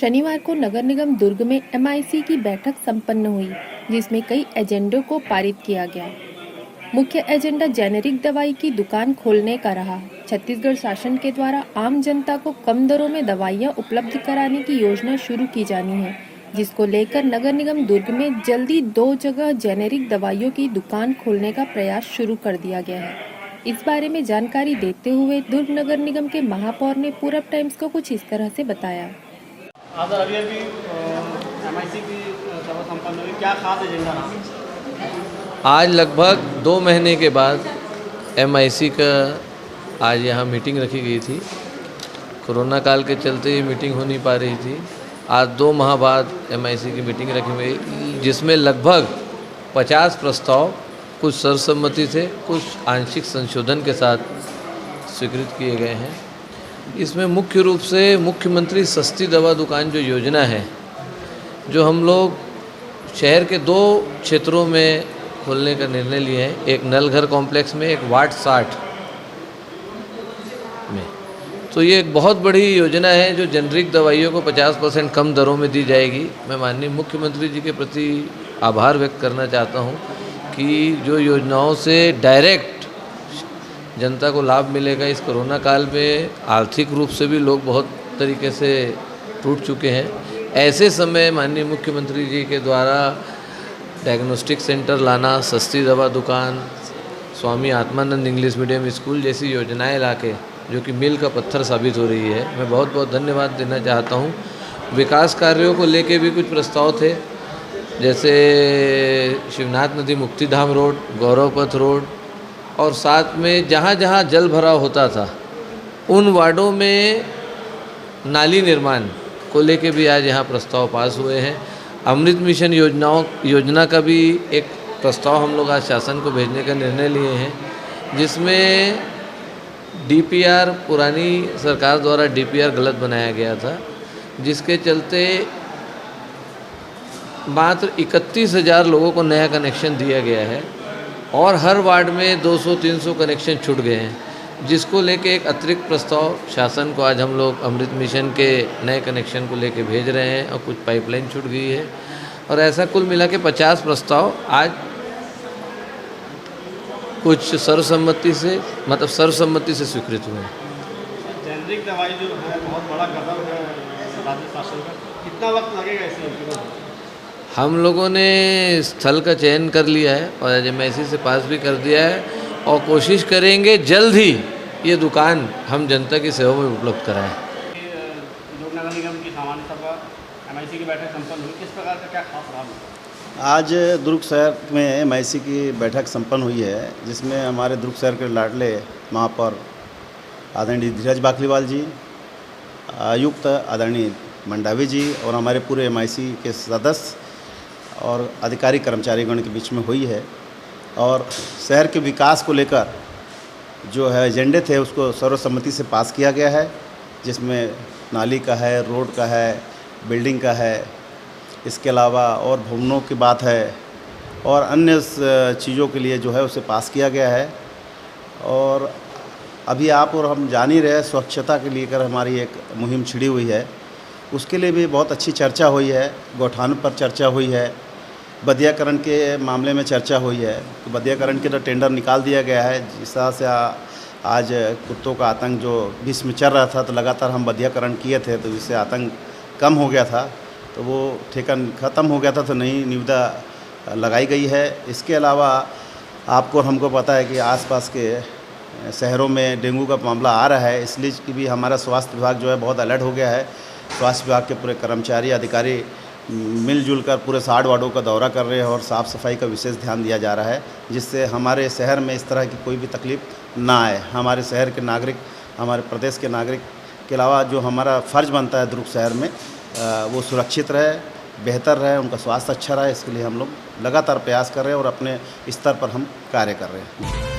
शनिवार को नगर निगम दुर्ग में एमआईसी की बैठक संपन्न हुई, जिसमें कई एजेंडों को पारित किया गया। मुख्य एजेंडा जेनेरिक दवाई की दुकान खोलने का रहा। छत्तीसगढ़ शासन के द्वारा आम जनता को कम दरों में दवाइयां उपलब्ध कराने की योजना शुरू की जानी है, जिसको लेकर नगर निगम दुर्ग में जल्दी 2 जगह जेनेरिक दवाइयों की दुकान खोलने का प्रयास शुरू कर दिया गया है। इस बारे में जानकारी देते हुए दुर्ग नगर निगम के महापौर ने पूरब टाइम्स को कुछ इस तरह से बताया। अभी एमआईसी की सभा संपन्न हुई, क्या खास एजेंडा रहा? आज लगभग 2 महीने के बाद एमआईसी का आज यहाँ मीटिंग रखी गई थी। कोरोना काल के चलते ये मीटिंग हो नहीं पा रही थी। आज 2 माह बाद एमआईसी की मीटिंग रखी गई, जिसमें लगभग 50 प्रस्ताव कुछ सर्वसम्मति से, कुछ आंशिक संशोधन के साथ स्वीकृत किए गए हैं। इसमें मुख्य रूप से मुख्यमंत्री सस्ती दवा दुकान जो योजना है, जो हम लोग शहर के 2 क्षेत्रों में खोलने का निर्णय लिए हैं, एक नलघर कॉम्प्लेक्स में, एक वार्ड 60 में। तो ये एक बहुत बड़ी योजना है जो जेनरिक दवाइयों को 50% कम दरों में दी जाएगी। मैं माननीय मुख्यमंत्री जी के प्रति आभार व्यक्त करना चाहता हूँ कि जो योजनाओं से डायरेक्ट जनता को लाभ मिलेगा। इस कोरोना काल में आर्थिक रूप से भी लोग बहुत तरीके से टूट चुके हैं। ऐसे समय माननीय मुख्यमंत्री जी के द्वारा डायग्नोस्टिक सेंटर लाना, सस्ती दवा दुकान, Swami Atmanand English medium school जैसी योजनाएं लाके, जो कि मील का पत्थर साबित हो रही है, मैं बहुत बहुत धन्यवाद देना चाहता हूँ। विकास कार्यों को लेके भी कुछ प्रस्ताव थे, जैसे शिवनाथ नदी मुक्तिधाम रोड, गौरव पथ रोड, और साथ में जहाँ जहाँ जल भराव होता था उन वार्डों में नाली निर्माण को लेके भी आज यहाँ प्रस्ताव पास हुए हैं। अमृत मिशन योजना का भी एक प्रस्ताव हम लोग आज शासन को भेजने का निर्णय लिए हैं, जिसमें डीपीआर, पुरानी सरकार द्वारा डीपीआर गलत बनाया गया था, जिसके चलते मात्र 31,000 लोगों को नया कनेक्शन दिया गया है और हर वार्ड में 200-300 कनेक्शन छूट गए हैं, जिसको लेके एक अतिरिक्त प्रस्ताव शासन को आज हम लोग अमृत मिशन के नए कनेक्शन को लेके भेज रहे हैं और कुछ पाइपलाइन छूट गई है। और ऐसा कुल मिला के 50 प्रस्ताव आज कुछ सर्वसम्मति से स्वीकृत हुए हैं। जेनरिक दवाई जो है बहुत बड़ा कदम है राज्य शासन का, कितना वक्त लगेगा इसमें? हम लोगों ने स्थल का चयन कर लिया है और एमआईसी से पास भी कर दिया है और कोशिश करेंगे जल्द ही ये दुकान हम जनता की सेवा में उपलब्ध कराएं। दुर्ग नगर निगम की सामान्य सभा एमआईसी की बैठक संपन्न हुई, किस प्रकार का क्या खास रहा? आज दुर्ग शहर में एमआईसी की बैठक संपन्न हुई है, जिसमें हमारे दुर्ग शहर के लाडले महापौर आदरणीय धीरज बाकलीवाल जी, आयुक्त आदरणीय मंडावी जी और हमारे पूरे एमआईसी के सदस्य और अधिकारी कर्मचारीगण के बीच में हुई है। और शहर के विकास को लेकर जो है एजेंडे थे उसको सर्वसम्मति से पास किया गया है, जिसमें नाली का है, रोड का है, बिल्डिंग का है, इसके अलावा और भवनों की बात है और अन्य चीज़ों के लिए जो है उसे पास किया गया है। और अभी आप और हम जान ही रहे, स्वच्छता के लेकर हमारी एक मुहिम छिड़ी हुई है, उसके लिए भी बहुत अच्छी चर्चा हुई है। गौठान पर चर्चा हुई है, बदियाकरण के मामले में चर्चा हुई है। तो बदियाकरण के तो टेंडर निकाल दिया गया है। जिस तरह से आज कुत्तों का आतंक जो बीच में चल रहा था, तो लगातार हम बदियाकरण किए थे, तो इससे आतंक कम हो गया था, तो वो ठेका ख़त्म हो गया था, तो नई निविदा लगाई गई है। इसके अलावा आपको और हमको पता है कि आसपास के शहरों में डेंगू का मामला आ रहा है, इसलिए कि भी हमारा स्वास्थ्य विभाग जो है बहुत अलर्ट हो गया है। स्वास्थ्य विभाग के पूरे कर्मचारी, अधिकारी मिलजुल कर पूरे 60 वार्डों का दौरा कर रहे हैं और साफ़ सफाई का विशेष ध्यान दिया जा रहा है, जिससे हमारे शहर में इस तरह की कोई भी तकलीफ़ ना आए। हमारे शहर के नागरिक, हमारे प्रदेश के नागरिक के अलावा जो हमारा फ़र्ज़ बनता है दुर्ग शहर में, वो सुरक्षित रहे, बेहतर रहे, उनका स्वास्थ्य अच्छा रहे, इसके लिए हम लोग लगातार प्रयास कर रहे हैं और अपने स्तर पर हम कार्य कर रहे हैं।